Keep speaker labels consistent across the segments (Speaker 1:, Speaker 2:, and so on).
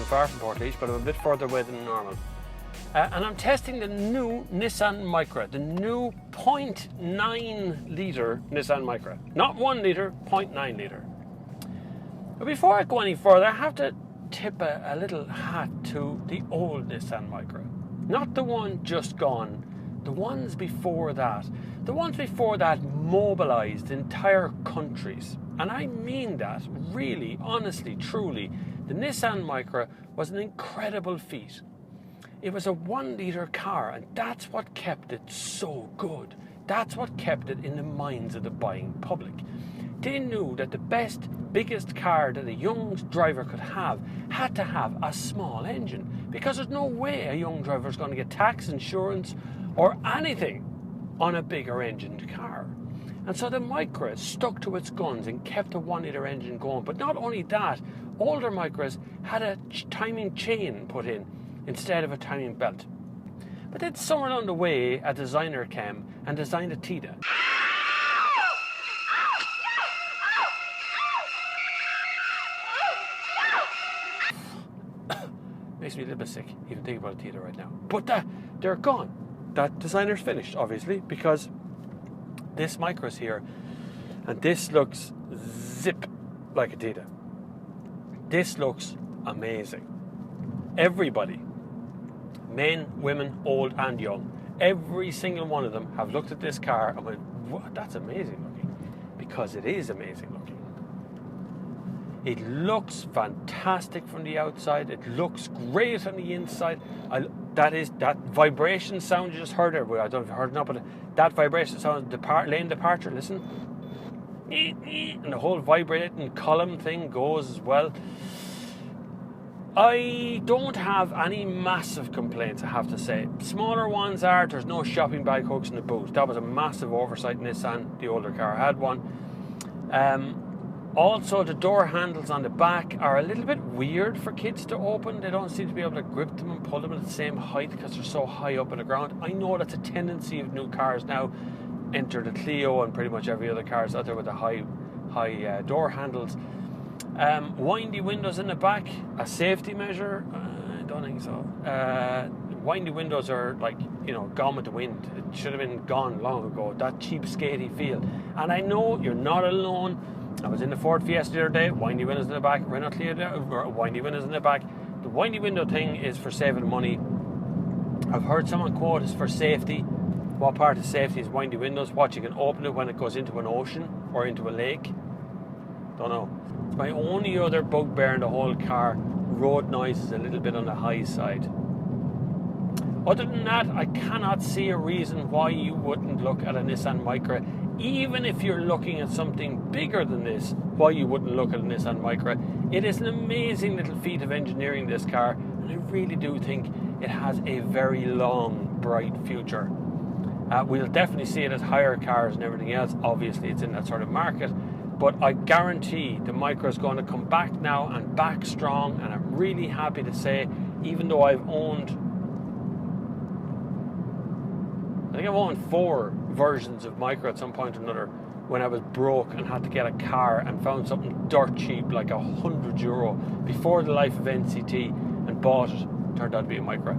Speaker 1: Far from Portlaoise, but I'm a bit further away than normal. And I'm testing the new Nissan Micra, the new 0.9 litre Nissan Micra. Not 1 litre, 0.9 litre. But before I go any further, I have to tip a little hat to the old Nissan Micra. Not the one just gone, the ones before that. The ones before that mobilised entire countries. And I mean that, really, honestly, truly. The Nissan Micra was an incredible feat. It was a 1 litre car, and that's what kept it so good. That's what kept it in the minds of the buying public. They knew that the best, biggest car that a young driver could have had to have a small engine, because there's no way a young driver is going to get tax, insurance, or anything on a bigger engined car. And so the Micra stuck to its guns and kept a 1 litre engine going. But not only that, older Micras had a timing chain put in instead of a timing belt. But then somewhere along the way, a designer came and designed a Tida. Makes me a little bit sick, even thinking about a Tida right now. But they're gone. That designer's finished, obviously, because this Micra's here, and this looks zip like a Tida. This looks amazing. Everybody, men, women, old and young, every single one of them have looked at this car and went, "What? That's amazing looking," because it is amazing looking. It looks fantastic from the outside. It looks great on the inside. That vibration sound you just heard there. I don't know if you heard it or not, but that vibration sound, lane departure, listen. And the whole vibrating column thing goes as well. I don't have any massive complaints, I have to say. Smaller ones are, there's no shopping bag hooks in the boot. That was a massive oversight in Nissan. The older car had one. Also, the door handles on the back are a little bit weird for kids to open. They don't seem to be able to grip them and pull them at the same height because they're so high up on the ground. I know that's a tendency of new cars now. Enter the Clio and pretty much every other car is out there with the high door handles. Windy windows in the back, a safety measure? I don't think so. Windy windows are like, gone with the wind. It should have been gone long ago. That cheapskatey feel. And I know you're not alone. I was in the Ford Fiesta the other day, windy windows in the back, Renault Clio, windy windows in the back. The windy window thing is for saving money. I've heard someone quote is for safety. What part of safety is windy windows? What, you can open it when it goes into an ocean or into a lake? Don't know. It's my only other bugbear in the whole car. Road noise is a little bit on the high side. Other than that, I cannot see a reason why you wouldn't look at a Nissan Micra. Even if you're looking at something bigger than this, why you wouldn't look at a Nissan Micra. It is an amazing little feat of engineering, this car, and I really do think it has a very long, bright future. We'll definitely see it as higher cars and everything else. Obviously, it's in that sort of market. But I guarantee the Micra is going to come back now and back strong. And I'm really happy to say, even though I've owned 4 versions of Micra at some point or another when I was broke and had to get a car and found something dirt cheap like €100 before the life of NCT and bought it. Turned out to be a Micra.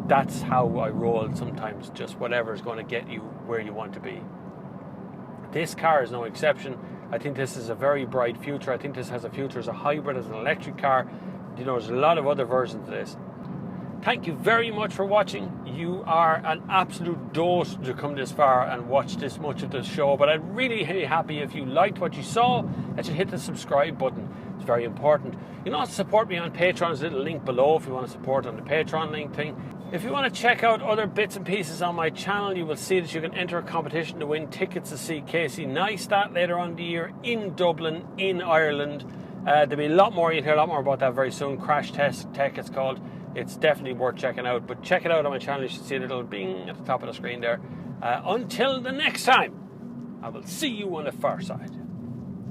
Speaker 1: That's how I roll sometimes, just whatever is going to get you where you want to be. This car is no exception. I think this is a very bright future. I think this has a future as a hybrid, as an electric car. There's a lot of other versions of this. Thank you very much for watching. You are an absolute dote to come this far and watch this much of the show. But I'd really be happy if you liked what you saw, that you hit the subscribe button. It's very important. You can also support me on Patreon. There's a little link below if you want to support on the Patreon link thing. If you want to check out other bits and pieces on my channel, you will see that you can enter a competition to win tickets to see Casey Neistat later on in the year in Dublin, in Ireland. There'll be a lot more. You'll hear a lot more about that very soon. Crash Test Tech it's called. It's definitely worth checking out. But check it out on my channel. You should see a little bing at the top of the screen there. Until the next time, I will see you on the far side.